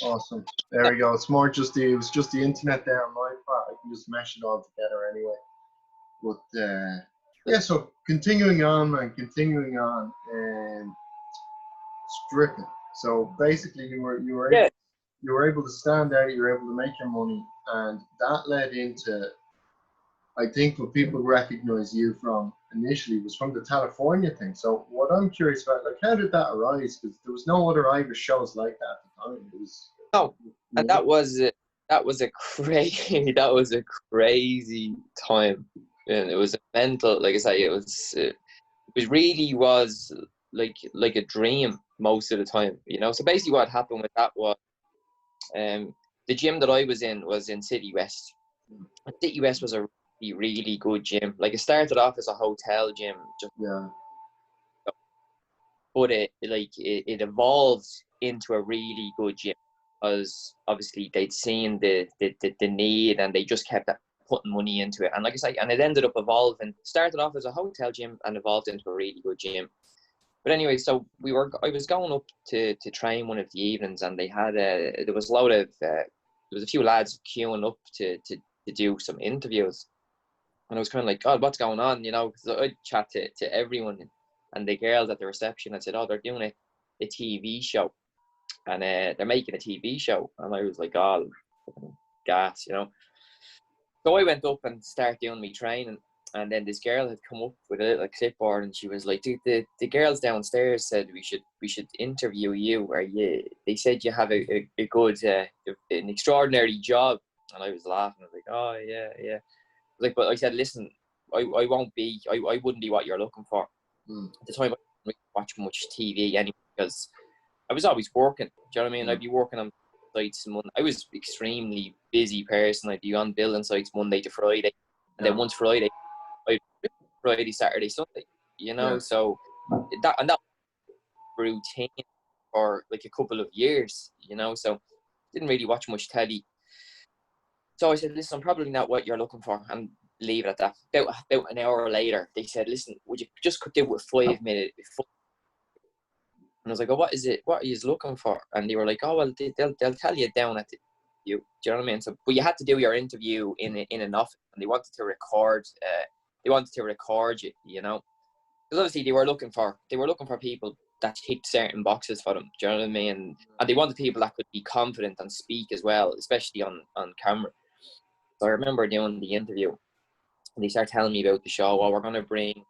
Awesome. There we go. It was just the internet there on my part. I can just mesh it all together anyway. But yeah, so continuing on, man, continuing on, and stripping. So basically, Yeah. you were able to stand out. You were able to make your money, and that led into, I think, what people recognize you from initially was from the California thing. So what I'm curious about, like, how did that arise? Because there was no other Irish shows like that at the time. It was, No, and yeah, that was a crazy that was a crazy time, and it was a mental. Like I say, it really was like a dream most of the time. So basically, what happened with that was, the gym that I was in City West. And City West was a really, really good gym. Like, it started off as a hotel gym, yeah, but it evolved into a really good gym, because obviously they'd seen the need, and they just kept putting money into it. And like I say, and it ended up evolving. Started off as a hotel gym and evolved into a really good gym. But anyway, so I was going up to train one of the evenings, and there was a few lads queuing up to do some interviews. And I was kind of like, God, what's going on? Because I'd chat to everyone, and the girls at the reception, I said, oh, they're doing a TV show, and they're making a TV show. And I was like, oh, gas. So I went up and started doing my training, and then this girl had come up with a little clipboard, and she was like, dude, the girls downstairs said we should interview you. They said you have a good, an extraordinary job. And I was laughing. I was like, oh, yeah. Like, but I said, listen, I wouldn't be what you're looking for. At the time, I didn't really watch much TV anyway, because I was always working. Do you know what I mean? I'd be working on sites. I was an extremely busy person. I'd be on building sites Monday to Friday, and then once Friday, Friday, Saturday, Sunday. So that routine for like a couple of years. So didn't really watch much telly. So I said, listen, I'm probably not what you're looking for, and leave it at that. About an hour later, they said, listen, would you just do it with 5 minutes? And I was like, oh, what is it? What are you looking for? And they were like, oh, well, they'll tell you down at the interview. Do you know what I mean? So, but you had to do your interview in an office, and they wanted to record. They wanted to record you. Because obviously they were looking for people that ticked certain boxes for them. Do you know what I mean? And they wanted people that could be confident and speak as well, especially on camera. So I remember doing the interview, and they started telling me about the show. Oh, we're going to bring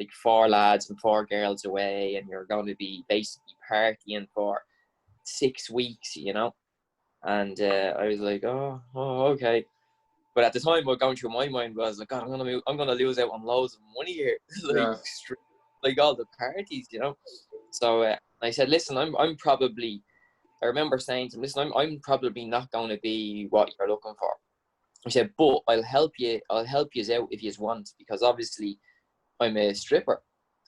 like 4 lads and 4 girls away, and you're going to be basically partying for 6 weeks, And I was like, oh, okay. But at the time, what going through my mind was like, God, I'm gonna lose out on loads of money here, like all the parties, So I said, listen, I'm probably. I remember saying to him, listen, I'm probably not going to be what you're looking for. I said, but I'll help you out if you want, because obviously I'm a stripper,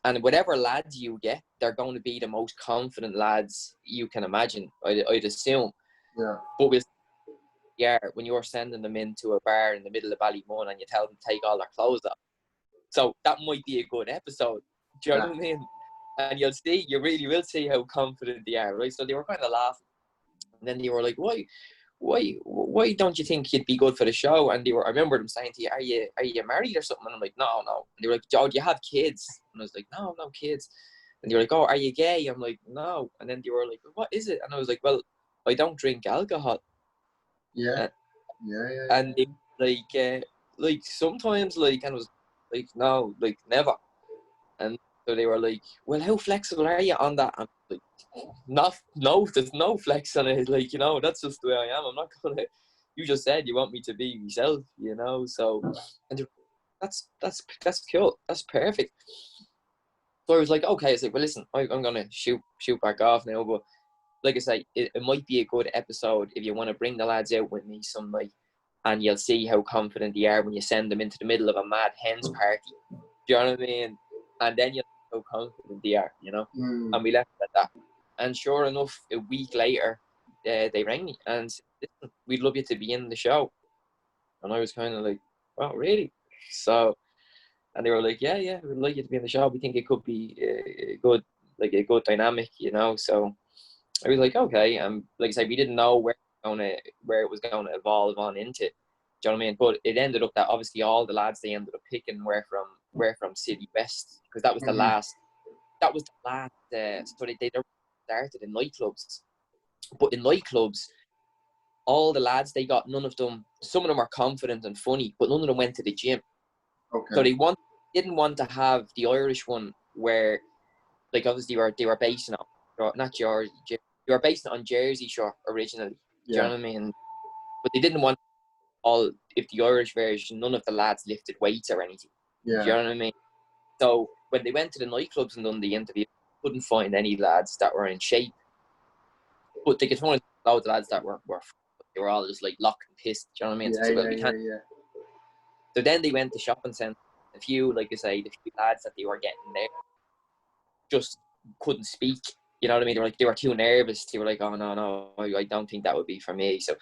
and whatever lads you get, they're going to be the most confident lads you can imagine, I'd assume. yeah. But when you're sending them into a bar in the middle of Ballymun, and you tell them to take all their clothes off. So that might be a good episode. Do you know what I mean? And you really will see how confident they are, right? So they were kind of laughing. And then they were like, why don't you think you'd be good for the show? And I remember them saying to you, are you married or something? And I'm like, no. And they were like, Joe, do you have kids? And I was like, no kids. And they were like, oh, are you gay? I'm like, no. And then they were like, what is it? And I was like, well, I don't drink alcohol. Yeah. And they like sometimes, and I was like, no, like never. And so they were like, well, how flexible are you on that? I'm like, no, there's no flex on it. Like, that's just the way I am. I'm not gonna. You just said you want me to be myself, So, and that's cool. That's perfect. So I was like, okay. I said, well, listen, I'm gonna shoot back off now. But like I say, it might be a good episode if you want to bring the lads out with me some night, and you'll see how confident they are when you send them into the middle of a mad hens party. Do you know what I mean? And then you'll see how confident they are, And we left it at that. And sure enough, a week later, they rang me and said, listen, we'd love you to be in the show. And I was kind of like, oh, really? So, and they were like, yeah, we'd like you to be in the show. We think it could be a good dynamic, So I was like, okay, like I said, we didn't know where it was going to evolve on into. Do you know what I mean? But it ended up that obviously all the lads they ended up picking were from City West, because that was the last. That was the last. So they started in nightclubs, but in nightclubs, all the lads they got, none of them. Some of them are confident and funny, but none of them went to the gym. Okay. So didn't want to have the Irish one where, like, obviously they were based on not Georgia. They were based on Jersey Shore originally. Do you know what I mean? But they didn't want if the Irish version, none of the lads lifted weights or anything. Yeah. Do you know what I mean? So when they went to the nightclubs and done the interview, couldn't find any lads that were in shape. But they could find loads of lads that were they were all just like locked and pissed. Do you know what I mean? Yeah. So then they went to shopping centre. A few, like I say, the few lads that they were getting there just couldn't speak. You know what I mean? They were too nervous. They were like, oh no, I don't think that would be for me. So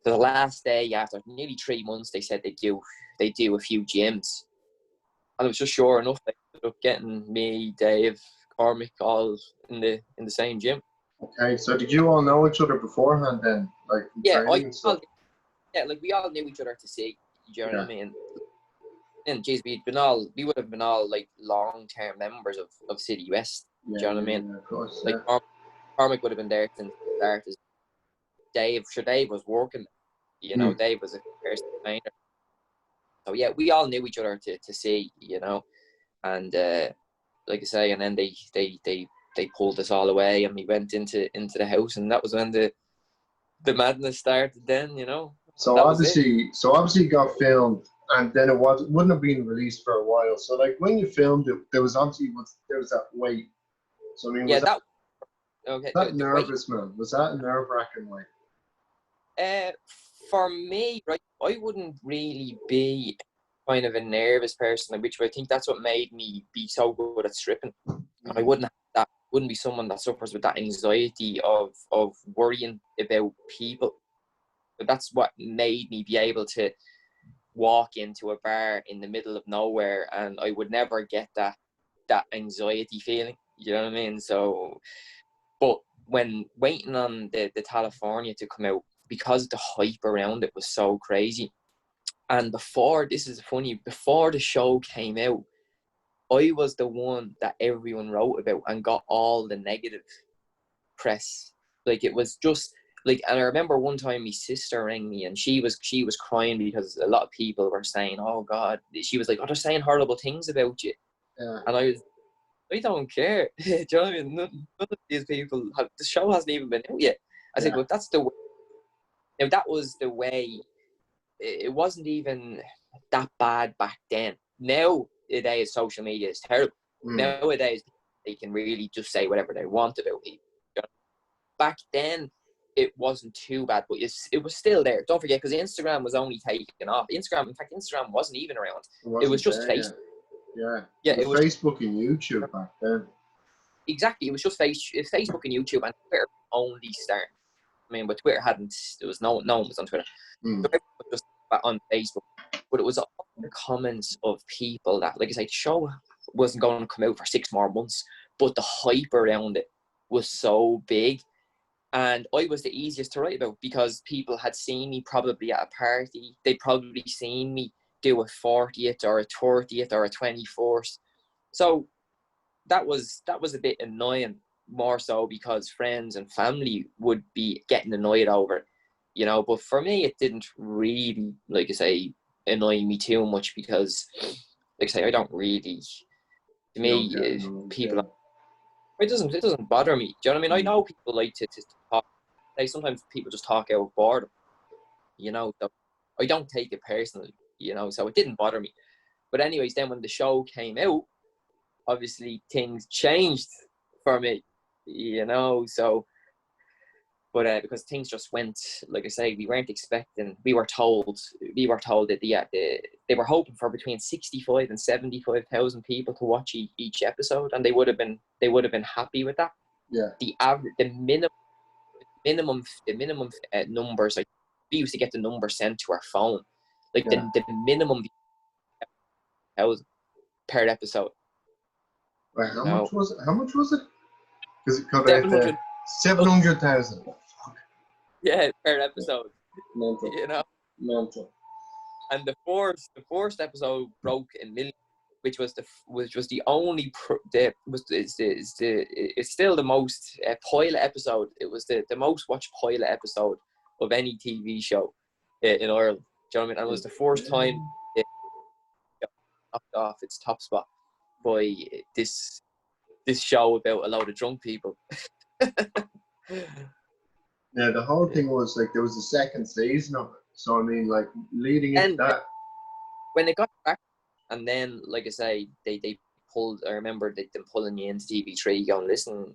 the last day, after nearly 3 months, they said they do a few gyms. And it was just sure enough, they ended up getting me, Dave, Cormac, all in the same gym. Okay, so did you all know each other beforehand then, like from training and stuff? Like we all knew each other to see. Do you know what I mean? And geez, we would have been all like long-term members of City West. Do you know what I mean? Yeah, of course. Like Cormac would have been there since the start. Dave was working. You know, Dave was a first trainer. So yeah, we all knew each other to see, you know, and like I say, and then they pulled us all away, and we went into the house, and that was when the madness started. Then, you know. So obviously it got filmed, and then wouldn't have been released for a while. So like when you filmed it, there was that wait. So I mean, yeah, that nervous, man? Was that a nerve-wracking wait? For me, right, I wouldn't really be kind of a nervous person, which I think that's what made me be so good at stripping. I wouldn't be someone that suffers with that anxiety of worrying about people. But that's what made me be able to walk into a bar in the middle of nowhere, and I would never get that anxiety feeling. You know what I mean? So, but when waiting on the California to come out, because the hype around it was so crazy, and before the show came out, I was the one that everyone wrote about and got all the negative press. Like, it was just like, and I remember one time my sister rang me, and she was crying because a lot of people were saying, oh God, she was like, oh, they're saying horrible things about you. Yeah. And I don't care. Do you know what I mean? None of these people the show hasn't even been out yet. I said, but that's the way. Now, that was the way. It wasn't even that bad back then. Nowadays, social media is terrible. Nowadays, they can really just say whatever they want about people. Back then, it wasn't too bad, but it was still there. Don't forget, because Instagram was only taken off. Instagram wasn't even around. It was just Facebook. Yeah, it was Facebook and YouTube back then. Exactly, it was just Facebook and YouTube, and Twitter only started. I mean, but Twitter no one was on Twitter. So everyone was just on Facebook. But it was all the comments of people that, like I said, the show wasn't going to come out for 6 more months, but the hype around it was so big. And I was the easiest to write about because people had seen me probably at a party. They'd probably seen me do a 40th or a 30th or a 24th. So that was a bit annoying, more so because friends and family would be getting annoyed over it, you know. But for me, it didn't really, like I say, annoy me too much because, like I say, I don't really. To me, people. It doesn't bother me. Do you know what I mean? I know people like to talk. Like, sometimes people just talk out of boredom, you know. So I don't take it personally, you know. So it didn't bother me. But anyways, then when the show came out, obviously things changed for me, you know. So, but because things just went, like I say, we weren't expecting. We were told that they were hoping for between 65 and 75,000 people to watch each episode, and they would have been happy with that. Yeah. The minimum numbers, like, we used to get the number sent to our phone, like the minimum per episode. Right, how much was it? Because it cut out 700. 700,000. Yeah, per episode. Mental. You know. Mental. And the first episode broke in millions, which was the only it's still the most pilot episode. It was the most watched pilot episode of any TV show in Ireland. Do you know what I mean? And it was the first time it knocked off its top spot by this show about a load of drunk people. Yeah, the whole thing was like there was a second season of it. So I mean, like leading into And that. when it got back, and then like I say, they pulled. I remember them pulling you into TV3, going, "Listen,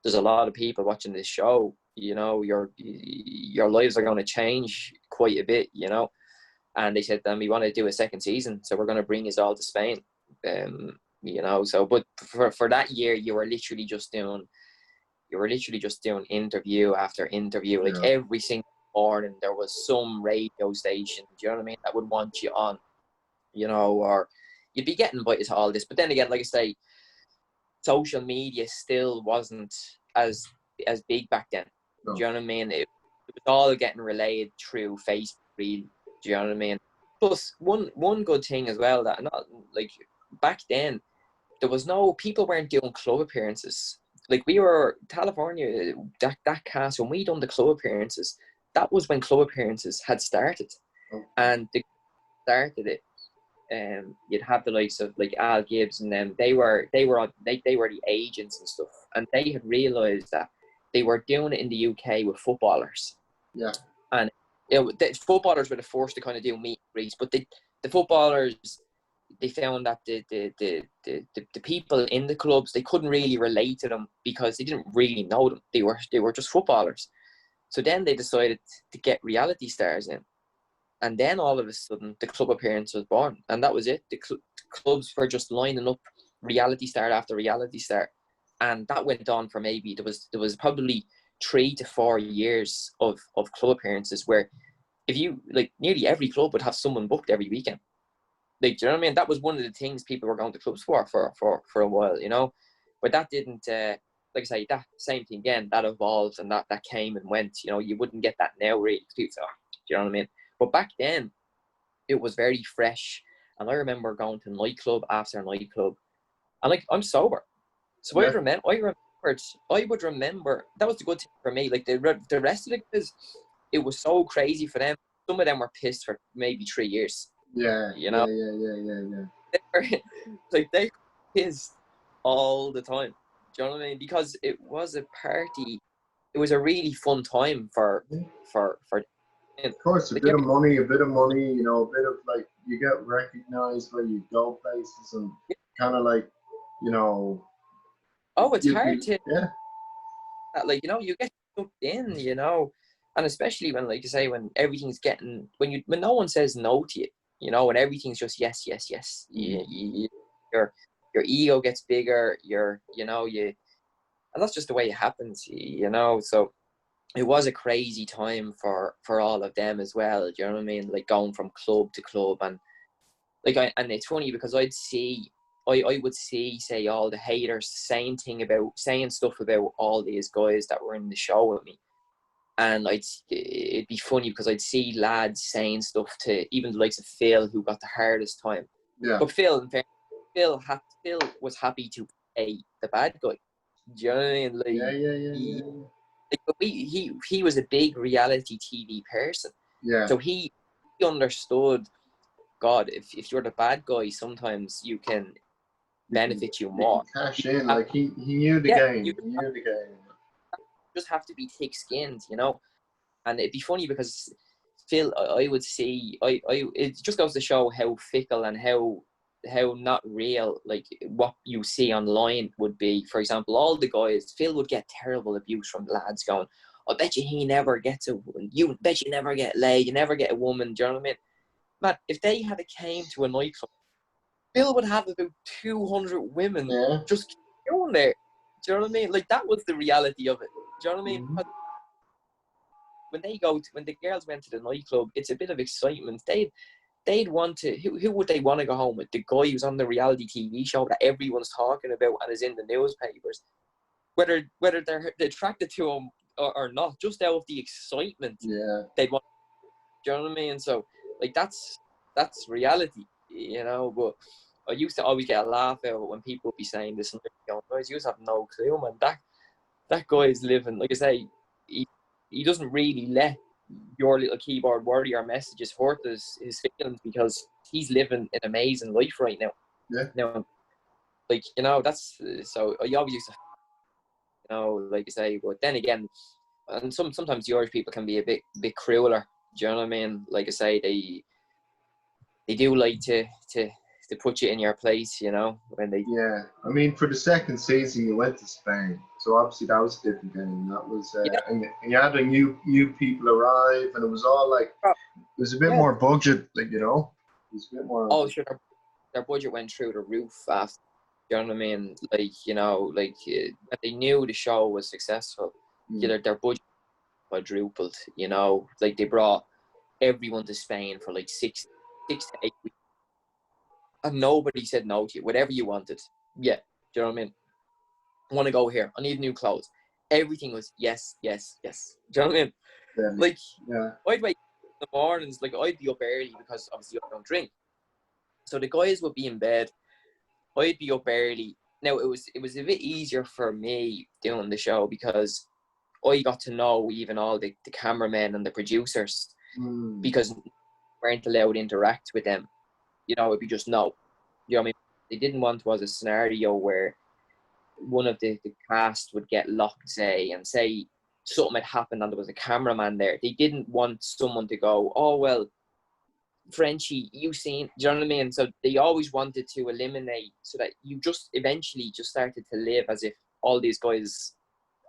there's a lot of people watching this show. You know, your lives are going to change quite a bit. You know." And they said, "Then we want to do a second season, so we're going to bring us all to Spain." You know, so but for that year, you were literally just doing interview after interview. Like every single morning, there was some radio station. Do you know what I mean? That would want you on. You know, or you'd be getting invited to all this. But then again, like I say, social media still wasn't as big back then. No. Do you know what I mean? It was all getting relayed through Facebook. Do you know what I mean? Plus, one good thing as well, that not like back then, there was people weren't doing club appearances. Like we were California, that cast, when we done the club appearances, that was when club appearances had started, and they started it. You'd have the likes of like Al Gibbs and them. They were the agents and stuff, and they had realised that they were doing it in the UK with footballers. Yeah. And the footballers were the first to kind of do meet and greets, but the footballers, they found that the people in the clubs, they couldn't really relate to them because they didn't really know them. They were just footballers. So then they decided to get reality stars in. And then all of a sudden, the club appearance was born. And that was it. The clubs were just lining up reality star after reality star. And that went on for maybe, there was probably 3 to 4 years of club appearances where if you, like, nearly every club would have someone booked every weekend. Like, do you know what I mean? That was one of the things people were going to clubs for a while, you know? But that didn't, like I say, that same thing again, that evolved and that came and went. You know, you wouldn't get that now, really. People say, do you know what I mean? But back then, it was very fresh. And I remember going to nightclub after nightclub. And, like, I'm sober. So I would remember, that was the good thing for me. Like, the rest of the guys, it was so crazy for them. Some of them were pissed for maybe 3 years. Yeah, you know? Yeah. They were pissed all the time. Do you know what I mean? Because it was a party. It was a really fun time for. Of course, a bit of money, you know, a bit of like, you get recognized where you go places and kind of like, you know. Oh, it's hard to. Yeah. Like, you know, you get sucked in, you know, and especially when, like you say, when everything's getting, when no one says no to you, you know, when everything's just yes. Your ego gets bigger. And that's just the way it happens, you know. So it was a crazy time for all of them as well. Do you know what I mean? Like going from club to club, and like and it's funny because I would see, say, all the haters saying stuff about all these guys that were in the show with me. And it'd be funny because I'd see lads saying stuff to even the likes of Phil, who got the hardest time. Yeah. But Phil, in fairness, Phil was happy to play the bad guy. Do you know what I mean? Like, but he was a big reality TV person. Yeah. So he understood, God, if you're the bad guy, sometimes you can benefit you more. Cash in, like he knew the game. He knew the game. Just have to be thick-skinned, you know. And it'd be funny because Phil, I would see, it just goes to show how fickle and how not real, like, what you see online would be. For example, all the guys, Phil would get terrible abuse from lads going, I bet you he never gets you bet you never get laid, you never get a woman. Do you know what I mean? Man, if they had came to a nightclub, Phil would have about 200 women just going there. Do you know what I mean? Like, that was the reality of it. Do you know what I mean? Mm-hmm. When the girls went to the nightclub, it's a bit of excitement. They'd want to, who would they want to go home with? The guy who's on the reality TV show that everyone's talking about and is in the newspapers. whether they're attracted to him or not, just out of the excitement they'd want. Do you know what I mean? So like that's reality, you know. But I used to always get a laugh out when people would be saying this, and going, guys, you just have no clue, man. That guy is living, like I say, he doesn't really let your little keyboard warrior messages hurt his feelings, because he's living an amazing life right now. Yeah. Now, like, you know, that's, so I always used to, you know, like I say, but then again, and sometimes the Irish people can be a bit crueler. Do you know what I mean? Like I say, they do like to put you in your place, you know, when they. Yeah, I mean, for the second season, you went to Spain, so obviously that was a different game. That was, and you had a new people arrive, and it was all like, it was a bit more budget, like, you know, it was a bit more. Oh, sure, their budget went through the roof after. You know what I mean? Like, you know, like they knew the show was successful. Their budget quadrupled. You know, like they brought everyone to Spain for like 6 to 8 weeks. And nobody said no to you. Whatever you wanted. Yeah. Do you know what I mean? I want to go here. I need new clothes. Everything was yes, yes, yes. Do you know what I mean? Yeah. Like, yeah. I'd wake up in the mornings, like I'd be up early because obviously I don't drink. So the guys would be in bed. I'd be up early. Now, it was a bit easier for me doing the show because I got to know even all the cameramen and the producers because we weren't allowed to interact with them. You know, it'd be just no. You know what I mean? They didn't want was a scenario where one of the cast would get locked, say something had happened and there was a cameraman there. They didn't want someone to go, oh, well, Frenchie, you seen, do you know what I mean? So they always wanted to eliminate so that you just eventually just started to live as if all these guys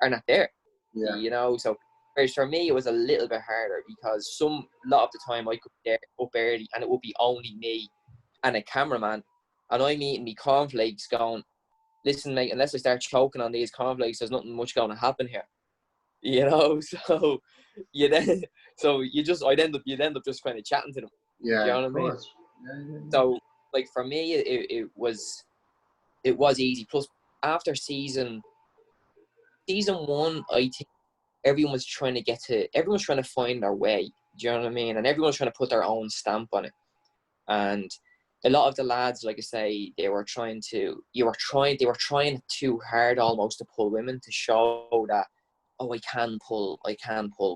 are not there. Yeah. You know, so whereas for me it was a little bit harder because a lot of the time I could be there up early and it would be only me and a cameraman, and I'm eating me cornflakes going, listen mate, unless I start choking on these cornflakes, there's nothing much going to happen here. You know, so you'd end up just kind of chatting to them. Yeah, you know what of I mean? course. Yeah. So like for me it was easy. Plus after season 1, I think everyone's trying to find their way. Do you know what I mean? And everyone's trying to put their own stamp on it. And a lot of the lads, like I say, they were trying too hard almost to pull women to show that, oh, I can pull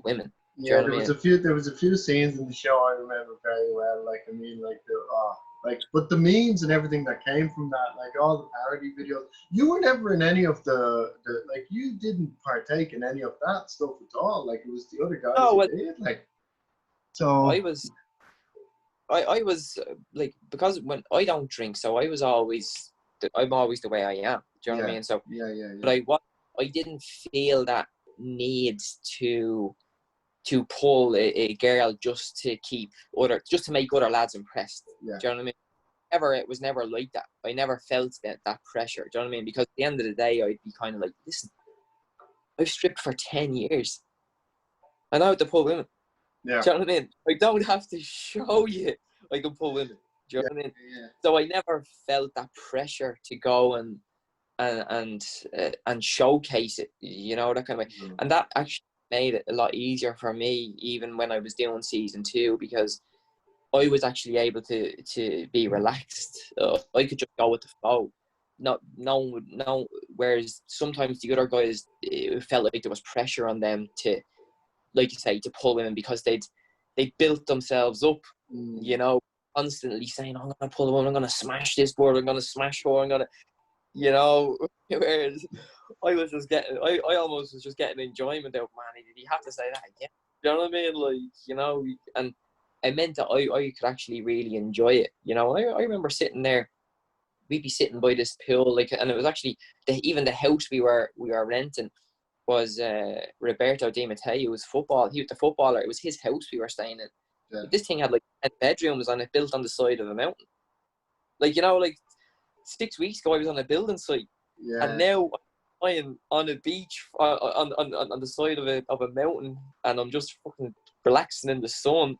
women. Yeah, you know there was a few scenes in the show I remember very well. Like, I mean, but the memes and everything that came from that, like all the parody videos, you were never in any of the like, you didn't partake in any of that stuff at all. Like, it was the other guys who did. Like, so I was like, because when I don't drink, so I'm always the way I am. Do you know what I mean? So yeah. But I didn't feel that need to pull a girl just to make other lads impressed. Yeah. Do you know what I mean? It was never like that. I never felt that pressure. Do you know what I mean? Because at the end of the day, I'd be kind of like, listen, I've stripped for 10 years. I know how to pull women. Yeah. Do you know what I mean? I don't have to show you I can pull women. Do you know what I mean? Yeah. So I never felt that pressure to go and showcase it. You know, that kind of way. Mm-hmm. And that actually made it a lot easier for me, even when I was doing season 2, because I was actually able to be relaxed. I could just go with the flow. No. Whereas sometimes the other guys, it felt like there was pressure on them to, like you say, to pull women because they built themselves up, you know, constantly saying, I'm gonna pull a woman, I'm gonna smash this board, I'm gonna smash her, I'm gonna, you know. Whereas I almost was just getting enjoyment out, man. Did he have to say that again? You know what I mean? Like, you know, and it meant that I could actually really enjoy it. You know, I remember sitting there, we'd be sitting by this pool, like, and it was actually even the house we were renting was Roberto Di Matteo's football. He was the footballer. It was his house we were staying in. Yeah. This thing had like 10 bedrooms on it, built on the side of a mountain. Like, you know, like 6 weeks ago I was on a building site, and now I'm on a beach on the side of a mountain, and I'm just fucking relaxing in the sun,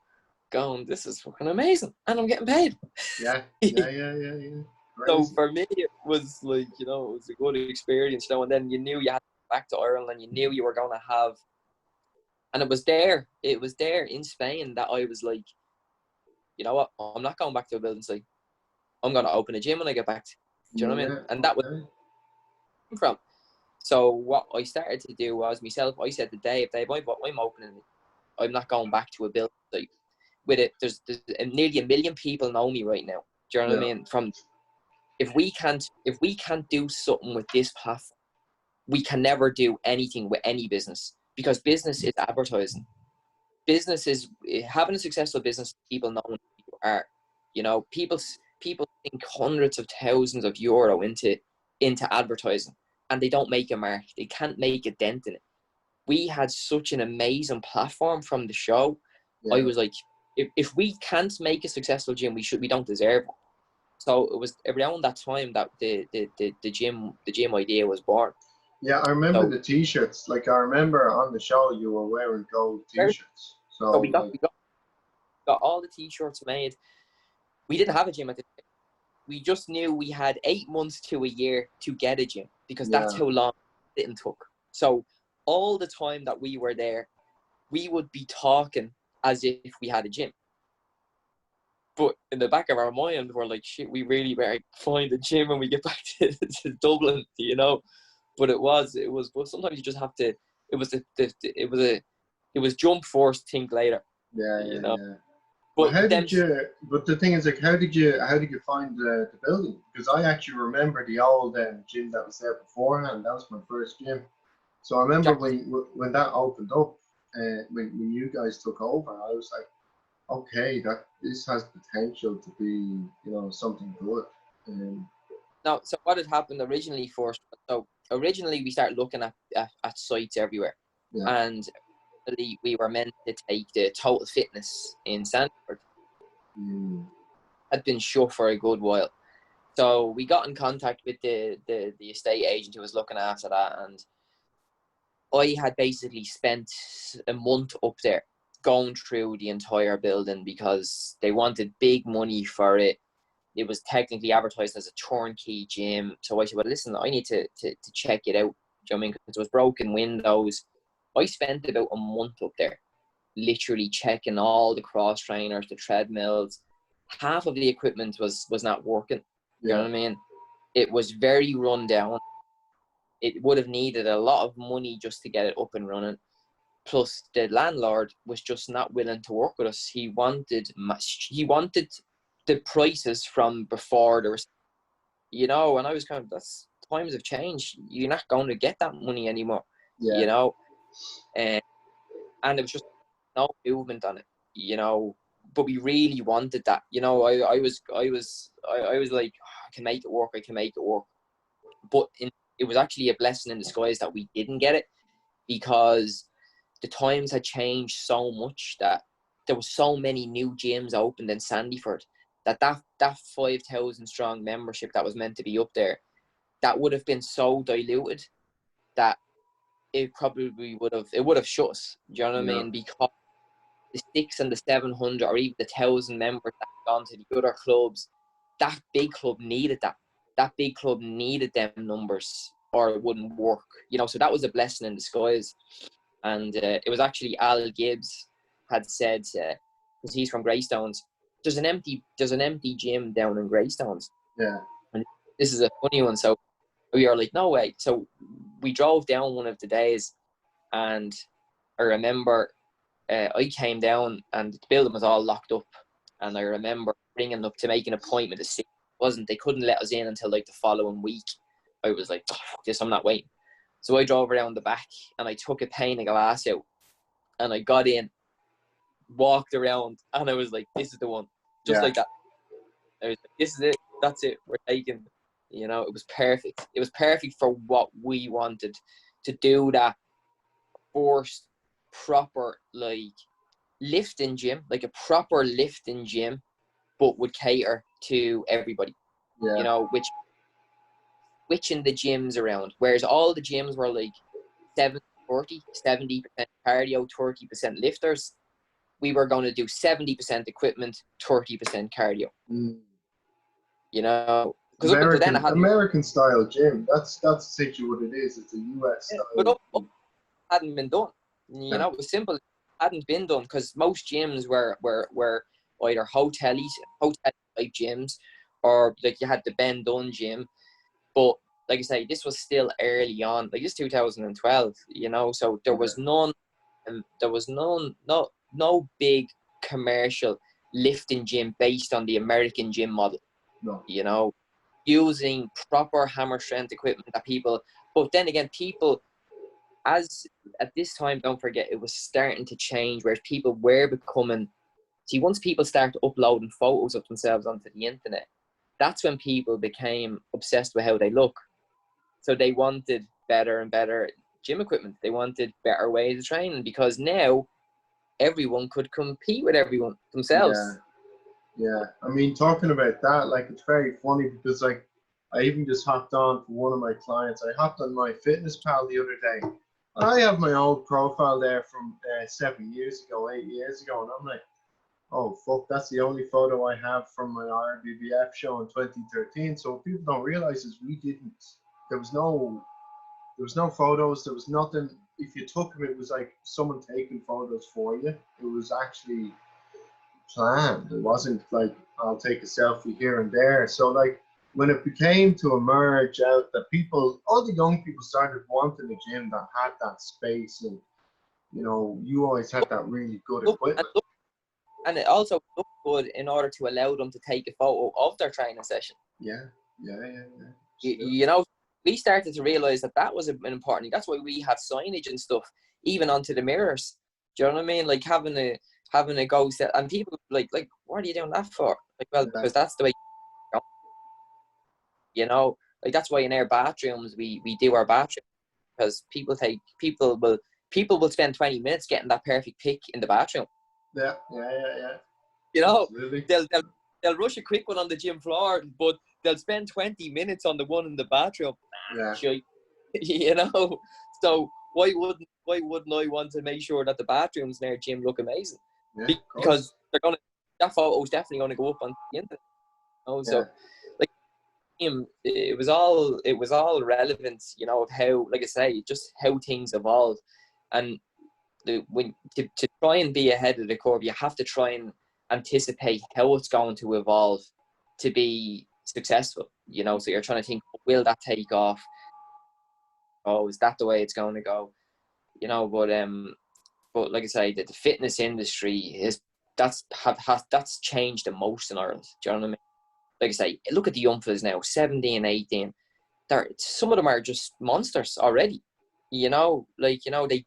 going, this is fucking amazing, and I'm getting paid. Yeah. So for me, it was like, you know, it was a good experience, you know. And then you knew you had back to Ireland, and you knew you were going to have. And it was there in Spain that I was like, you know what? I'm not going back to a building site. I'm going to open a gym when I get back. Do you know what I mean? And that was from. So what I started to do was myself. I said to Dave, I'm opening it. I'm not going back to a building site. With it, there's nearly 1 million people know me right now. Do you know what I mean? From if we can't do something with this platform, we can never do anything with any business, because business is advertising. Business is having a successful business. People know who you are. You know, people sink hundreds of thousands of euro into advertising, and they don't make a mark. They can't make a dent in it. We had such an amazing platform from the show. Yeah. I was like, if we can't make a successful gym, we don't deserve it. So it was around that time that the gym idea was born. Yeah, I remember the t-shirts. Like, I remember on the show you were wearing gold t-shirts. So we got all the t-shirts made. We didn't have a gym at the time. We just knew we had 8 months to a year to get a gym, because that's how long it took. So all the time that we were there, we would be talking as if we had a gym. But in the back of our mind, we're like, shit, we really better find a gym when we get back to Dublin, you know. But it was. But sometimes you just have to. It was jump first, think later. Yeah, you know. Yeah. But how did you? But the thing is, like, how did you find the building? Because I actually remember the old gym that was there beforehand. That was my first gym. So I remember when that opened up, when you guys took over, I was like, okay, this has potential to be, something good. No, so what had happened originally first? So originally we started looking at sites everywhere, and we were meant to take the Total Fitness in Sandford. Had been shut for a good while, so we got in contact with the estate agent who was looking after that, and I had basically spent a month up there going through the entire building because they wanted big money for it. It was technically advertised as a turnkey gym. So I said, well, listen, I need to check it out. Do you know what I mean? Because it was broken windows. I spent about a month up there, literally checking all the cross trainers, the treadmills. Half of the equipment was not working. You know what I mean? It was very run down. It would have needed a lot of money just to get it up and running. Plus, the landlord was just not willing to work with us. He wanted the prices from before there was, and I was kind of, times have changed. You're not going to get that money anymore, and it was just no movement on it, but we really wanted that, I was like, I can make it work, but it was actually a blessing in disguise that we didn't get it, because the times had changed so much that there was so many new gyms opened in Sandyford that 5,000 strong membership that was meant to be up there, that would have been so diluted that it probably would have shut us. Do you know what I mean? Because the 600 and the 700 or even the 1,000 members that had gone to the other clubs, that big club needed that. That big club needed them numbers or it wouldn't work. So that was a blessing in disguise. And it was actually Al Gibbs had said, because he's from Greystones, there's an empty gym down in Greystones. Yeah. And this is a funny one. So we are like, no way. So we drove down one of the days, and I remember I came down and the building was all locked up. And I remember ringing up to make an appointment to see. They couldn't let us in until like the following week. I was like, oh, fuck this, I'm not waiting. So I drove around the back and I took a pane of glass out and I got in, walked around, and I was like, this is the one. Just like that. I was like, this is it. That's it. We're taking it. It was perfect. It was perfect for what we wanted to do, that first proper, like, lifting gym, like a proper lifting gym, but would cater to everybody. Switching the gyms around, whereas all the gyms were like 70% cardio, 30% lifters. We were going to do 70% equipment, 30% cardio. Because up until then, I had American style gym. That's essentially what it is. It's a US style. but up hadn't been done. You Yeah. know, it was simple. It hadn't been done because most gyms were either hotel type gyms, or like you had the Ben Dunn gym. But like I say, this was still early on. Like this 2012, you know, so there was no big commercial lifting gym based on the American gym model. No. You know, using proper hammer strength equipment that people. But then again, people, as at this time, don't forget, it was starting to change where people were becoming. See, once people start uploading photos of themselves onto the internet, that's when people became obsessed with how they look. So they wanted better and better gym equipment. They wanted better ways of training because now everyone could compete with everyone themselves. Yeah. I mean, talking about that, like, it's very funny because, like, I even just hopped on for one of my clients. I hopped on my Fitness Pal the other day. I have my old profile there from 7 years ago, 8 years ago, and I'm like, oh fuck, that's the only photo I have from my RBBF show in 2013. So what people don't realize is there was no photos, there was nothing. If you took them, it was like someone taking photos for you. It was actually planned. It wasn't like I'll take a selfie here and there. So like when it became to emerge out that all the young people started wanting a gym that had that space, and you know, you always had that really good equipment. And it also looked good in order to allow them to take a photo of their training session. Yeah. You know, we started to realise that was an important thing. That's why we had signage and stuff, even onto the mirrors. Do you know what I mean? Like having a go set, and people like, what are you doing that for? Like, well, because that's the way. You know, like that's why in our bathrooms we do our bathroom, because people will spend 20 minutes getting that perfect pic in the bathroom. Yeah. You know, absolutely. They'll rush a quick one on the gym floor, but they'll spend 20 minutes on the one in the bathroom. Yeah. You know, so why wouldn't I want to make sure that the bathrooms in our gym look amazing? Yeah, because that photo's definitely gonna go up on the internet. You know? So like it was all relevant, you know, of how, like I say, just how things evolve. And when to try and be ahead of the curve, you have to try and anticipate how it's going to evolve to be successful, you know. So you're trying to think, will that take off? Oh, is that the way it's going to go? You know, but like I say, the fitness industry that's changed the most in Ireland. Do you know what I mean? Like I say, look at the young fellas now, 17, 18. Some of them are just monsters already. You know, like, you know, they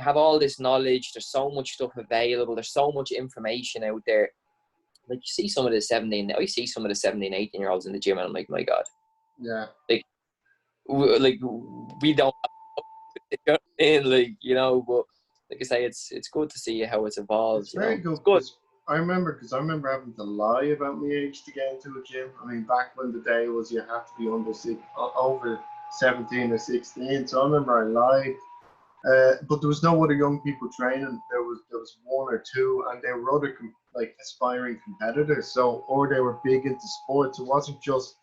have all this knowledge. There's so much stuff available. There's so much information out there. Like, you see some of the 17, I see some of the 17, 18-year-olds in the gym, and I'm like, my God. Yeah. Like we don't, like, you know, but like I say, it's good to see how it's evolved. It's very good. It's good. I remember having to lie about my age to get into a gym. I mean, back when the day was you had to be over 17 or 16. So I remember I lied. But there was no other young people training. There was one or two, and they were other like aspiring competitors. So, or they were big into sports. It wasn't just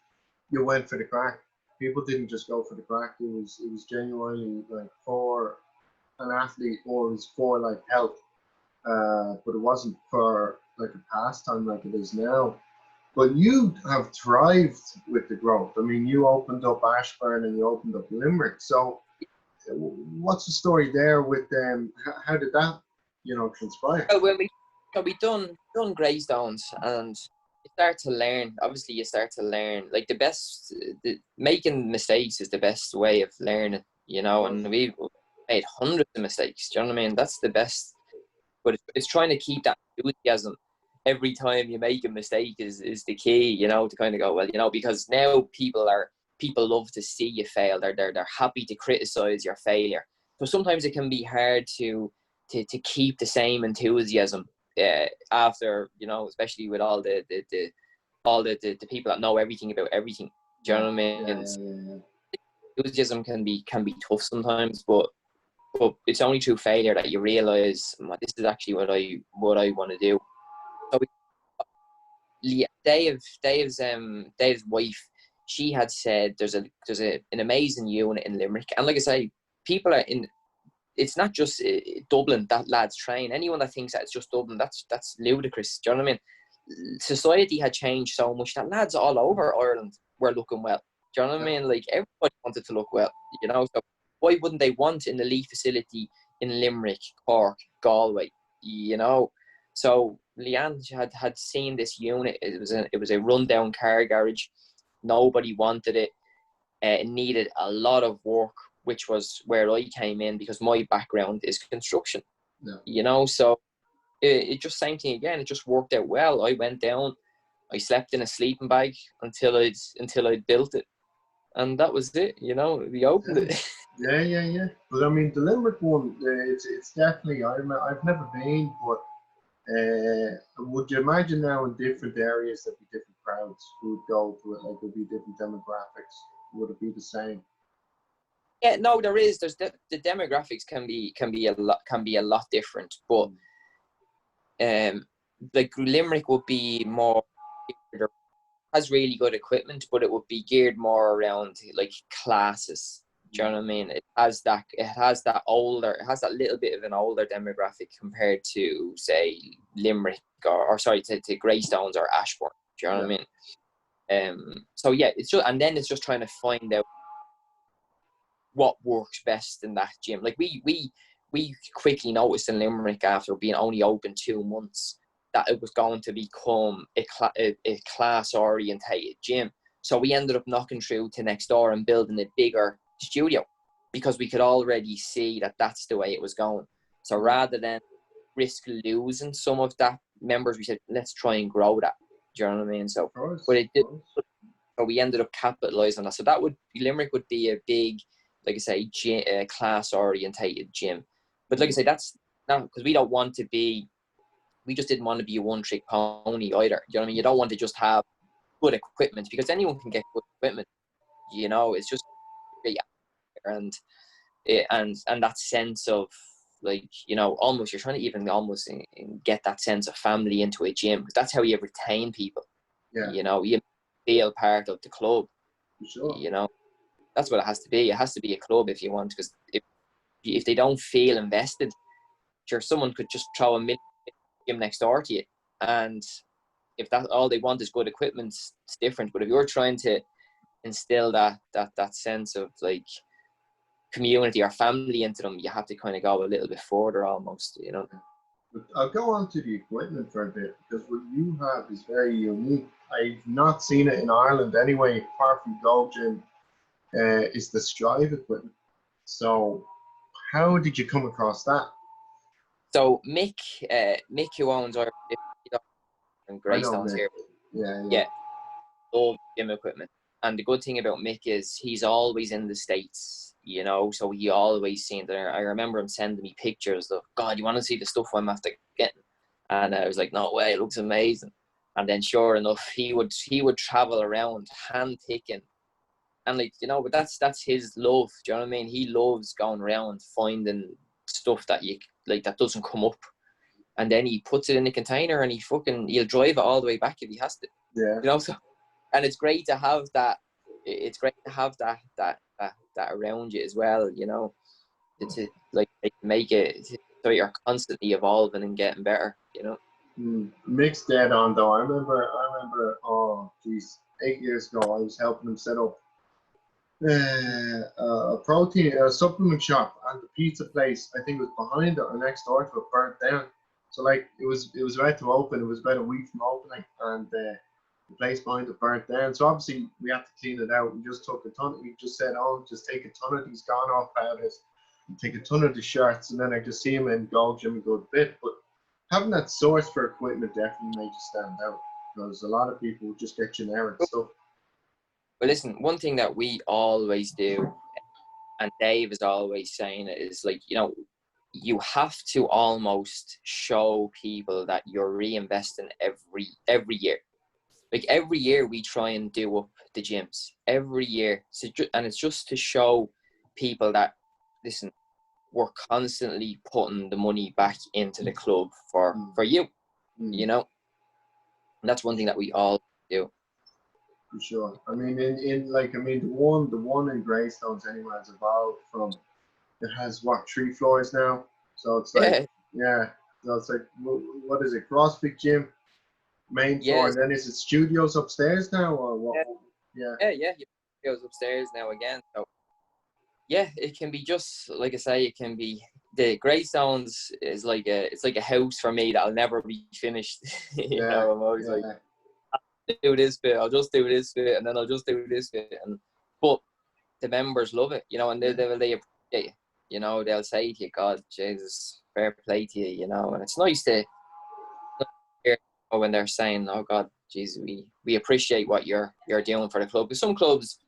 you went for the crack. People didn't just go for the crack. It was genuinely like for an athlete, or it was for like health. But it wasn't for like a pastime like it is now. But you have thrived with the growth. I mean, you opened up Ashbourne and you opened up Limerick. So what's the story there with them? How did that, you know, transpire? Well, we done Greystones, and you start to learn. Obviously, you start to learn. Like making mistakes is the best way of learning, you know. And we've made hundreds of mistakes. Do you know what I mean? That's the best. But it's trying to keep that enthusiasm every time you make a mistake is the key, you know, to kind of go, well, you know, because now people love to see you fail. They're happy to criticize your failure. So sometimes it can be hard to keep the same enthusiasm after, you know, especially with all the people that know everything about everything. Do you know what I mean? Enthusiasm can be tough sometimes, but it's only through failure that you realize, well, this is actually what I want to do. So Dave's wife, she had said there's an amazing unit in Limerick, and like I say, people are in. It's not just Dublin that lads train. Anyone that thinks that it's just Dublin, that's ludicrous. Do you know what I mean? Society had changed so much that lads all over Ireland were looking well. Do you know what I mean? Like, everybody wanted to look well, you know. So why wouldn't they want an elite facility in Limerick, Cork, Galway, you know? So Leanne had seen this unit. It was a rundown car garage. Nobody wanted it. It needed a lot of work, which was where I came in because my background is construction. Yeah. You know, so it just same thing again. It just worked out well. I went down. I slept in a sleeping bag until I'd built it, and that was it. You know, we opened it. Yeah. But I mean, the Limerick one, it's definitely. I've never been, but would you imagine now in different areas there'd be different crowds who would go to it? Like, there'd be different demographics. Would it be the same? Yeah, no, there is. There's the demographics can be a lot different, but like Limerick would be more, has really good equipment, but it would be geared more around like classes. Do you know what I mean? It has that little bit of an older demographic compared to, say, Limerick or sorry, to Greystones or Ashbourne. Do you know what I mean? So yeah, it's just trying to find out what works best in that gym. Like we quickly noticed in Limerick, after being only open 2 months, that it was going to become a class orientated gym. So we ended up knocking through to next door and building a bigger studio because we could already see that that's the way it was going. So rather than risk losing some of that members, we said, let's try and grow that. Do you know what I mean? So, but it did. So we ended up capitalizing on that. So Limerick would be a big, like I say, class orientated gym. But like I say, that's not because we just didn't want to be a one trick pony either. You know what I mean? You don't want to just have good equipment because anyone can get good equipment. You know, it's just and that sense of, like, you know, almost you're trying to even almost get that sense of family into a gym, because that's how you retain people. Yeah. You know, you feel part of the club. Sure. You know, that's what it has to be. It has to be a club if you want, because if they don't feel invested, sure, someone could just throw a million gym next door to you, and if that all they want is good equipment, it's different. But if you're trying to instill that sense of like community or family into them, you have to kind of go a little bit further almost, you know. But I'll go on to the equipment for a bit, because what you have is very unique. I've not seen it in Ireland anyway, apart from Go Gym, is the Strive equipment. So how did you come across that? So Mick, who owns our and I know Greystones Nick. here, Yeah. love gym equipment. And the good thing about Mick is he's always in the States, you know, so he always seen there. I remember him sending me pictures of, God, you want to see the stuff I'm after getting? And I was like, no way, it looks amazing. And then sure enough, he would travel around hand picking. And like, you know, but that's his love. Do you know what I mean? He loves going around finding stuff that that doesn't come up. And then he puts it in a container and he'll drive it all the way back if he has to. Yeah. You know, so, and it's great to have that. It's great to have that around you as well. You know, to like make it so you're constantly evolving and getting better. You know. Mixed dead on though. I remember. Oh, geez, 8 years ago, I was helping him set up a protein supplement shop, and the pizza place, I think, was behind it or next door to it, burnt down. So like it was about to open. It was about a week from opening, and the place behind it burnt down. So obviously we had to clean it out. We just took a ton. We just said, "Oh, just take a ton of these gone off powders, and take a ton of the shirts," and then I just see him in Go Gym a good bit. But having that source for equipment definitely makes you stand out, because a lot of people just get generic stuff. But listen, one thing that we always do, and Dave is always saying it, is like, you know, you have to almost show people that you're reinvesting every year. Like every year we try and do up the gyms every year. So, and it's just to show people that, listen, we're constantly putting the money back into the club for you, you know. And that's one thing that we all do. For sure. I mean, the one in Greystones anyway has evolved from, it has what, 3 floors now? So it's like, Yeah, yeah. So it's like, what is it? CrossFit gym, main floor, yes, and then is it studios upstairs now, or what? yeah, Yeah. yeah. He goes upstairs now again. So yeah, it can be just like I say. It can be the Greystones is like it's like a house for me that'll never be finished. Yeah. I'm always like, Yeah. do this bit, I'll just do this bit, and then I'll just do this bit, and but the members love it, and they appreciate it. They'll say to you, God, Jesus, fair play to you, and it's nice to hear when they're saying, oh God, Jesus, we appreciate what you're doing for the club. Because some clubs,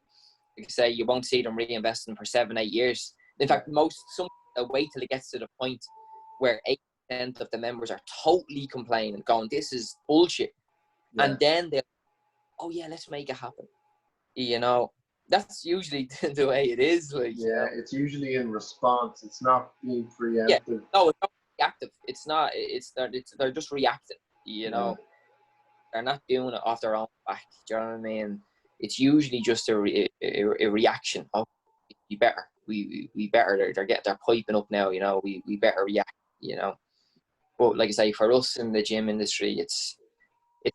like I say, you won't see them reinvesting for 7-8 years. In fact, some wait till it gets to the point where 8% of the members are totally complaining, going, this is bullshit. Yeah. And then they'll, oh yeah, let's make it happen. That's usually the way it is. Yeah, it's usually in response. It's not being preemptive. Yeah, no, it's not reactive. It's not. They're just reacting. Yeah. They're not doing it off their own back. Do you know what I mean? It's usually just a reaction. Oh, we better. We better. They're piping up now. We better react. But like I say, for us in the gym industry, it's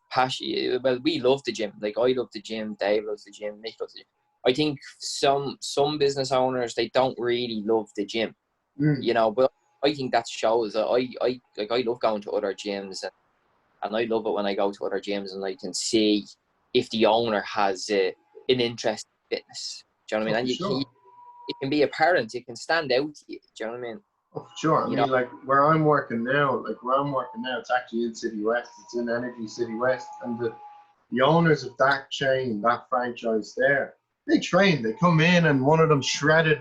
passion. Well, we love the gym. Like I love the gym. Dave loves the gym. Nick loves the gym. I think some business owners, they don't really love the gym. But I think that shows. I love going to other gyms, and I love it when I go to other gyms and I can see if the owner has an interest in fitness. Do you know what I mean? And sure. it can be apparent. It can stand out to you. Do you know what I mean? Oh, for sure. I mean, like where I'm working now, it's actually in City West. It's in Energy City West, and the owners of that chain, that franchise there, they train. They come in, and one of them shredded.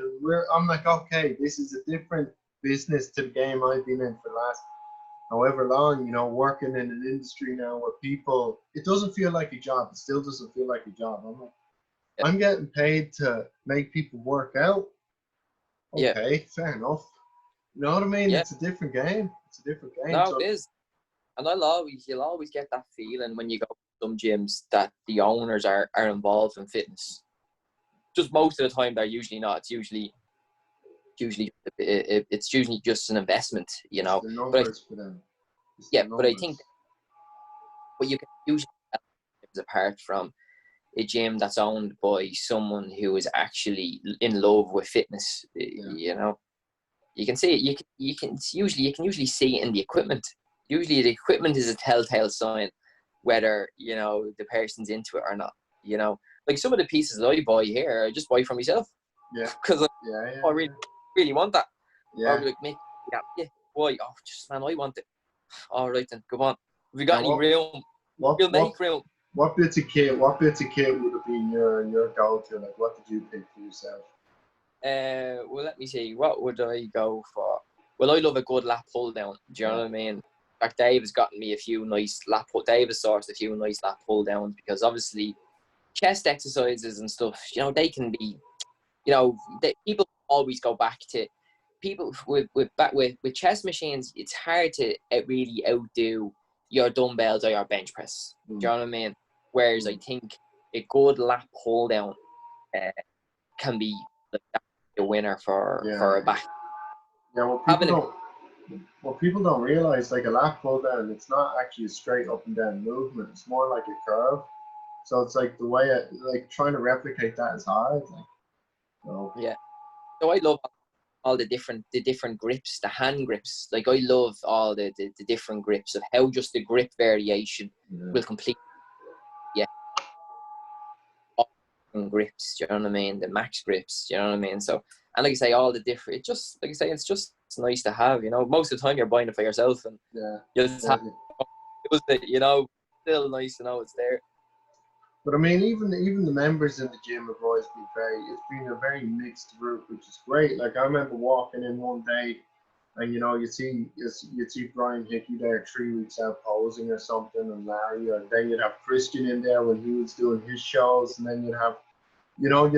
I'm like, okay, this is a different business to the game I've been in for the last however long. Working in an industry now where people, it doesn't feel like a job. It still doesn't feel like a job. I'm getting paid to make people work out. Okay, fair enough. You know what I mean? Yeah. It's a different game. No, it is. And you'll always get that feeling when you go to some gyms that the owners are involved in fitness. Just most of the time, they're usually not. It's usually just an investment, It's the numbers for them. But I think what you can usually tell is apart from a gym that's owned by someone who is actually in love with fitness, you can see it. You can usually see it in the equipment. Usually, the equipment is a telltale sign whether the person's into it or not. Like some of the pieces that I buy here, I just buy for myself. Yeah. Because I really want that. Yeah. I'll be like, mate, yeah. Why? Oh, just man, I want it. All right then, come on. Have you got any room? We'll make room. What bits of kit would have been your go-to? Like, what did you pick for yourself? Well, let me see. What would I go for? Well, I love a good lat pull down. Do you know what I mean? Like Dave has gotten me a few nice lat pull. Dave has sourced a few nice lat pull downs because obviously chest exercises and stuff. They can be. People always go back to people with chest machines. It's hard to really outdo your dumbbells or your bench press. Do you know what I mean? Whereas I think a good lat pull down can be the winner for a back. Yeah, what people don't realize, like a lat pull down, it's not actually a straight up and down movement. It's more like a curve. So it's like the way trying to replicate that is hard. Yeah. So I love all the different grips, the hand grips. Like I love all the different grips of how just the grip variation will complete. Yeah. All the grips, do you know what I mean? The max grips, do you know what I mean? So, and like I say, all the different, it's nice to have, most of the time you're buying it for yourself and you just have it, still nice to know it's there. But I mean, even the members in the gym have always been it's been a very mixed group, which is great. Like I remember walking in one day, and you'd see Brian Hickey there 3 weeks out posing or something, and Larry, and then you'd have Christian in there when he was doing his shows, and then you'd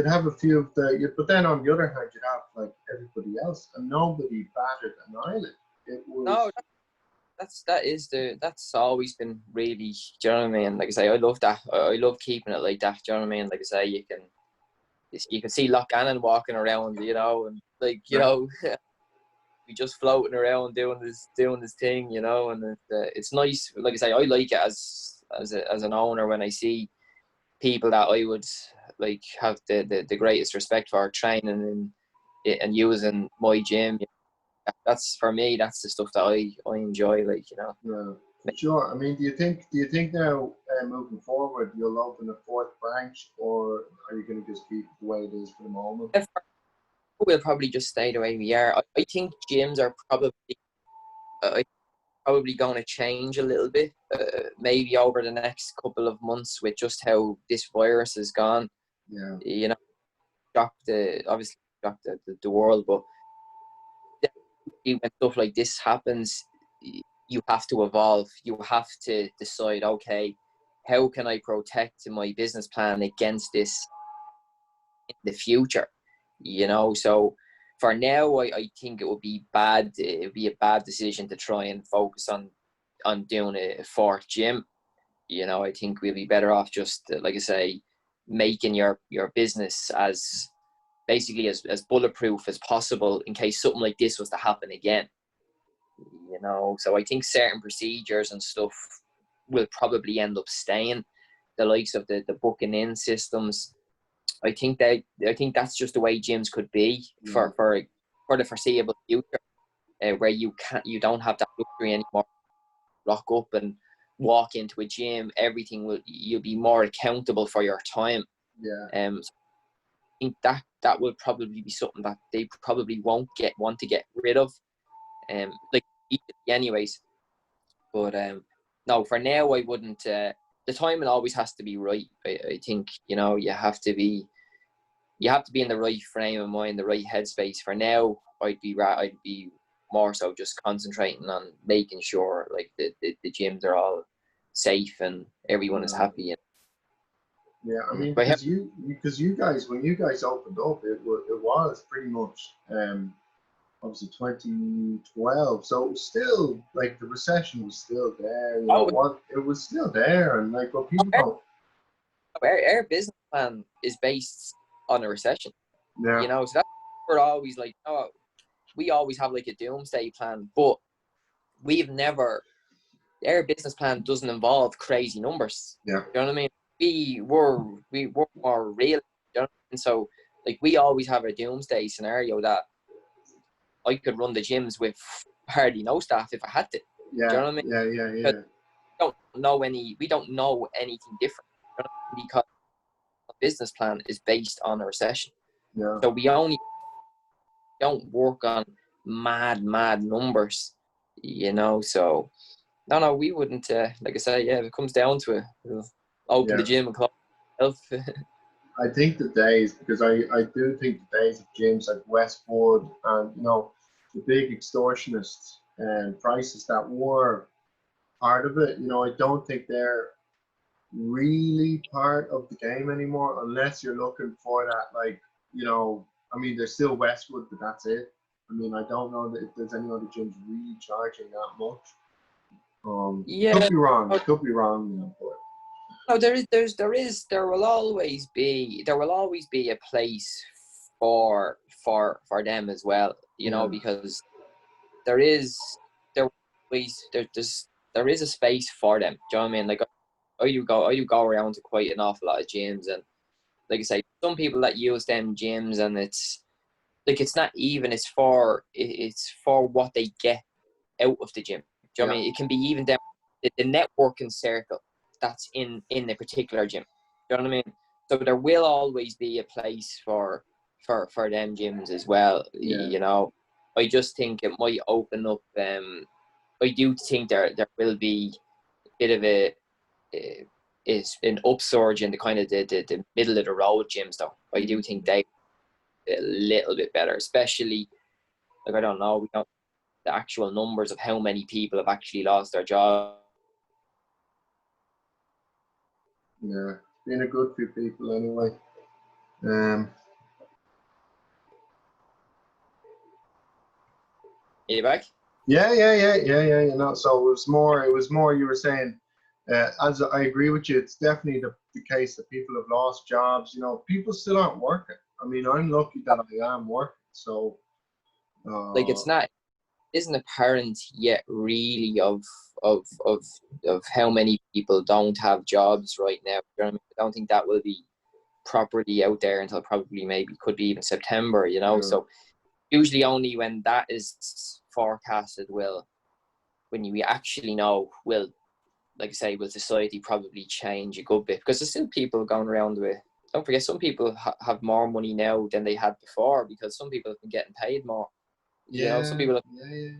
have a few of but then on the other hand, you'd have like everybody else, and nobody batted an eyelid. It was that's always been really, do you know what I mean? Like I say, I love that. I love keeping it like that. Do you know what I mean? Like I say, you can see Loch Gannon walking around, you know, and like, you know, we just floating around doing this thing, you know, and it's nice. Like I say, I like it as an owner when I see people that I would like have the greatest respect for training and using my gym. That's for me. That's the stuff that I enjoy. Like, you know. Yeah, for sure. I mean, do you think now, moving forward, you'll open a fourth branch, or are you going to just keep it the way it is for the moment? We'll probably just stay the way we are. I think gyms are probably going to change a little bit, maybe over the next couple of months with just how this virus has gone. Yeah. You know, obviously shocked the world, but when stuff like this happens, you have to evolve. You have to decide, okay, how can I protect my business plan against this in the future? You know, so for now, I think it would be bad. It would be a bad decision to try and focus on doing a fourth gym. You know, I think we'll be better off just, like I say, making your business as basically as bulletproof as possible in case something like this was to happen again. You know, so I think certain procedures and stuff will probably end up staying. The likes of the booking in systems, I think that's just the way gyms could be for the foreseeable future, where you don't have that luxury anymore. Rock up and walk into a gym, you'll be more accountable for your time. Yeah. So I think that will probably be something that they probably won't want to get rid of. Like anyways, but no, for now I wouldn't. The timing always has to be right. I think, you know, you have to be in the right frame of mind, the right headspace. For now, I'd be more so just concentrating on making sure like the gyms are all safe and everyone is happy. Yeah, I mean, because you guys, when you guys opened up, it was pretty much obviously 2012, so it was still like the recession was still there. You know what? It was still there, and like what people don't. Our business plan is based on a recession. Yeah. You know, so that's we're always like, oh, we always have like a doomsday plan, but our business plan doesn't involve crazy numbers. Yeah. You know what I mean? We were more real. You know? And so like we always have a doomsday scenario that I could run the gyms with hardly no staff if I had to. Yeah. Do you know what I mean? Yeah. We don't know anything different, you know, because the business plan is based on a recession. Yeah. So we only don't work on mad numbers, you know. So no, we wouldn't. Like I say, yeah, if it comes down to it, we'll open the gym and close it. I think the days, because I do think the days of gyms like Westwood and, you know, the big extortionist prices that were part of it, you know, I don't think they're really part of the game anymore unless you're looking for that, like, you know, I mean, there's still Westwood, but that's it. I mean, I don't know that if there's any other gyms really charging that much. Yeah, could be wrong. You know, but. No, there will always be a place for them as well, you know, because there is a space for them. Do you know what I mean? Like I do go around to quite an awful lot of gyms, and like I say, some people that use them gyms, and it's like it's not even. It's for what they get out of the gym. Do you know what I mean? It can be even down the networking circle that's in a particular gym. Do you know what I mean? So there will always be a place for them gyms as well. You know, I just think it might open up. I do think there will be a bit of is an upsurge in the kind of the middle of the road gyms though. I do think they a little bit better, especially like I don't know, we don't the actual numbers of how many people have actually lost their job. Yeah, been a good few people anyway. Are you back? Yeah. You know, so it was more. You were saying, as I agree with you, it's definitely the case that people have lost jobs. You know, people still aren't working. I mean, I'm lucky that I am working. So, Like uh, it's not isn't apparent yet really of of of how many people don't have jobs right now. You know what I mean? I don't think that will be properly out there until probably maybe could be even September, you know. yeah, So usually only when that is forecasted will when you actually know will, like I say, will society probably change a good bit, because there's still people going around with, don't forget, some people have more money now than they had before because some people have been getting paid more, you know, some yeah, people have,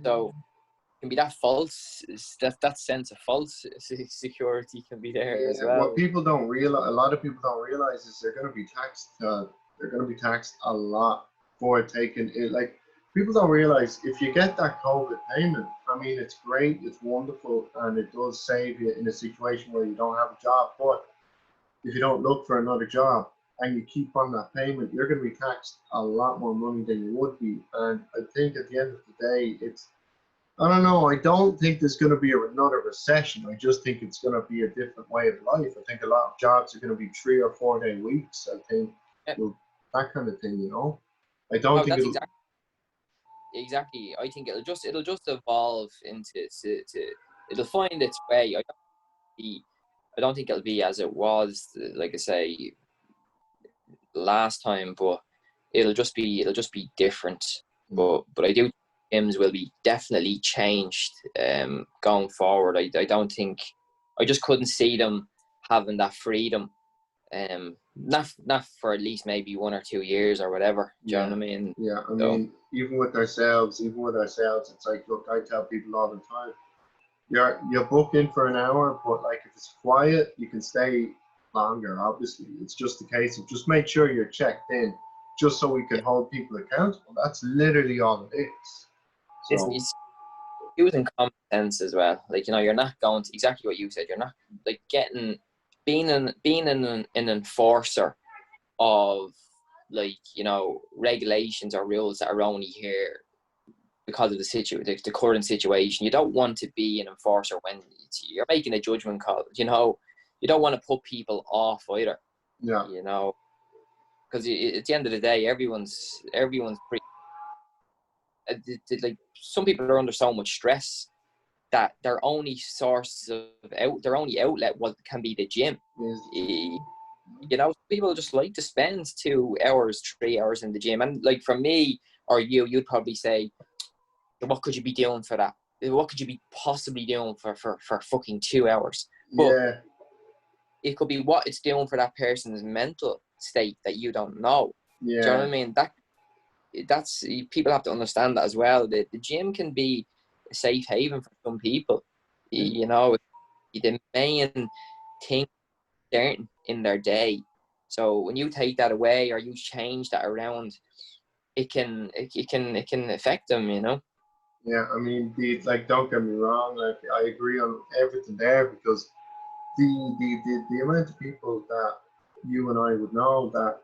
so yeah. it can be that false, that sense of false security can be there as Yeah, what well. people don't realize, a lot of people don't realize, is they're going to be taxed. They're going to be taxed a lot for taking it. Like, people don't realize, if you get that COVID payment, I mean, it's great, it's wonderful, and it does save you in a situation where you don't have a job. But if you don't look for another job and you keep on that payment, you're going to be taxed a lot more money than you would be. And I think at the end of the day, I don't know. I don't think there's going to be another recession. I just think it's going to be a different way of life. I think a lot of jobs are going to be 3 or 4 day weeks. I think, Yeah. well, that kind of thing, you know. I don't No, think that's it'll. exactly. I think it'll just evolve into it'll find its way. Be, I don't think it'll be as it was, like I say, last time, but it'll just be different. But I do think gyms will be definitely changed going forward. I don't think, I just couldn't see them having that freedom. Not for at least maybe 1 or 2 years or whatever. Do you know Yeah, what I mean? yeah. I So mean, even with ourselves, it's like, look, I tell people all the time, you're booked in for an hour, but like if it's quiet, you can stay longer. Obviously, it's just a case of just make sure you're checked in, just so we can yeah, hold people accountable. That's literally all it is. So it's using common sense as well. Like, you know, you're not going to exactly what you said. You're not like getting being an enforcer of, like, you know, regulations or rules that are only here because of the current situation. You don't want to be an enforcer when you're making a judgment call. You know, you don't want to put people off either. yeah, You know, because at the end of the day, everyone's pretty. Like, some people are under so much stress that their only source of their only outlet can be the gym. is You know, people just like to spend 2 hours, 3 hours in the gym, and like for me or you'd probably say, what could you be doing for that? What could you be possibly doing for fucking 2 hours? But yeah, it could be what it's doing for that person's mental state that you don't know. Do you know what yeah, I mean? That's people have to understand that as well. The gym can be a safe haven for some people. and You know, the main thing certain in their day. So when you take that away or you change that around, it can affect them. You know. yeah. I mean, like, don't get me wrong. Like, I agree on everything there, because the amount of people that you and I would know that,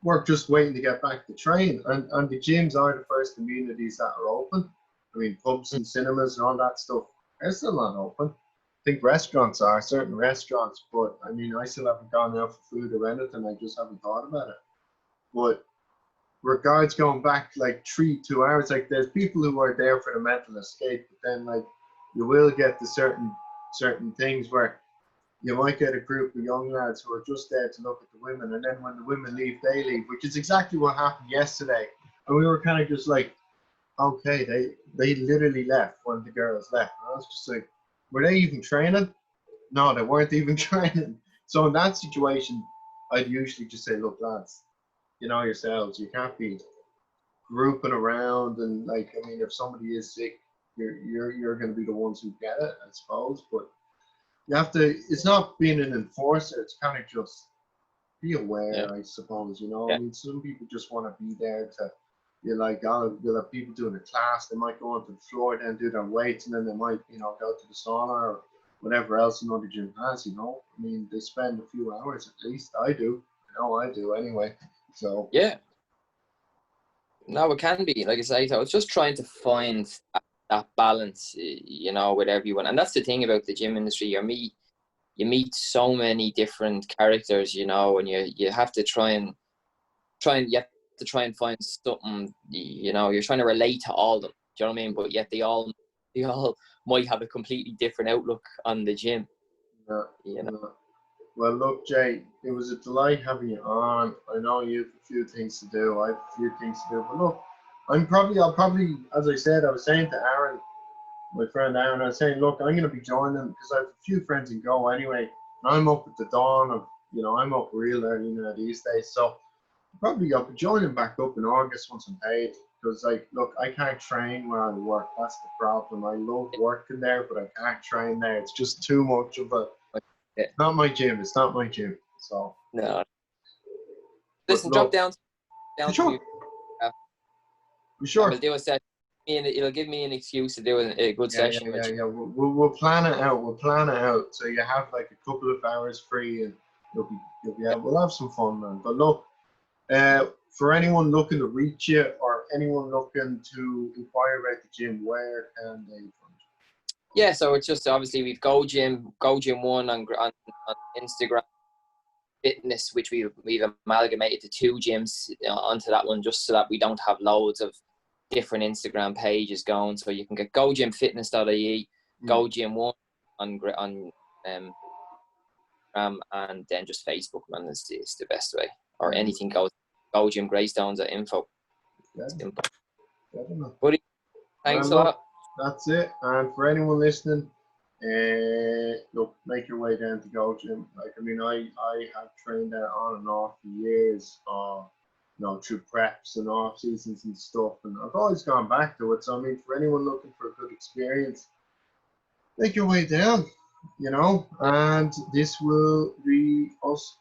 we're just waiting to get back to train, and the gyms are the first communities that are open. I mean, pubs and cinemas and all that stuff, they're still not open. I think restaurants are, certain restaurants, but I mean, I still haven't gone out for food or anything. I just haven't thought about it. But regards going back like 2 hours, like, there's people who are there for the mental escape, but then, like, you will get to certain things where you might get a group of young lads who are just there to look at the women, and then when the women leave, they leave, which is exactly what happened yesterday. And we were kind of just like, okay, they literally left when the girls left. And I was just like, were they even training? No, they weren't even training. So in that situation, I'd usually just say, look, lads, you know yourselves, you can't be grouping around, and, like, I mean, if somebody is sick, you're going to be the ones who get it, I suppose. But you have to, it's not being an enforcer, it's kind of just be Yeah. aware, I suppose. I Yeah. mean, some people just want to be there to, you're like, oh, you'll have people doing a class, they might go onto the floor, then do their weights, and then they might, go to the sauna or whatever else another gym has. I mean, they spend a few hours at least. I do. I do anyway. So, Yeah. No, it can be. Like I say, so it's just trying to find. that balance, you know, with everyone. And that's the thing about the gym industry. You meet so many different characters, you know, and you have to you have to try and find something, you know, you're trying to relate to all of them. Do you know what I mean? But yet they all might have a completely different outlook on the gym. Yeah, You know. yeah. Well, look, Jay, it was a delight having you on. I know you have a few things to do. I have a few things to do. But look, I'll probably, as I said, I was saying to Aaron, my friend Aaron, I was saying, look, I'm going to be joining because I have a few friends in Go anyway. And I'm up at the dawn of, you know, I'm up real early now these days. So probably I'll be joining back up in August once I'm paid. Because, like, look, I can't train where I work. That's the problem. I love working there, but I can't train there. It's just too much of a. Yeah. Not my gym. It's not my gym. So. No. But Listen, drop look, down for to sure. me. For And sure. we'll do a set. It'll give me an excuse to do a good session with you. Yeah. We'll plan it out. We'll plan it out. So you have like a couple of hours free, and you'll be out. We'll have some fun, man. But look, for anyone looking to reach you or anyone looking to inquire about the gym, where can they find you? Yeah, so it's just obviously we've Go Gym One on Instagram. Fitness, which we've amalgamated the two gyms onto that one, just so that we don't have loads of different Instagram pages going. So you can get gogymfitness.ie, Go Gym One on and then just Facebook, man, is the best way. Or anything goes. Go Gym Greystones at info. Simple. Buddy, thanks a lot. That's it. And for anyone listening, look, make your way down to Go Gym. Like, I mean, I have trained there on and off for years, you know, through preps and off seasons and stuff, and I've always gone back to it. So I mean, for anyone looking for a good experience, make your way down, you know. And this will be us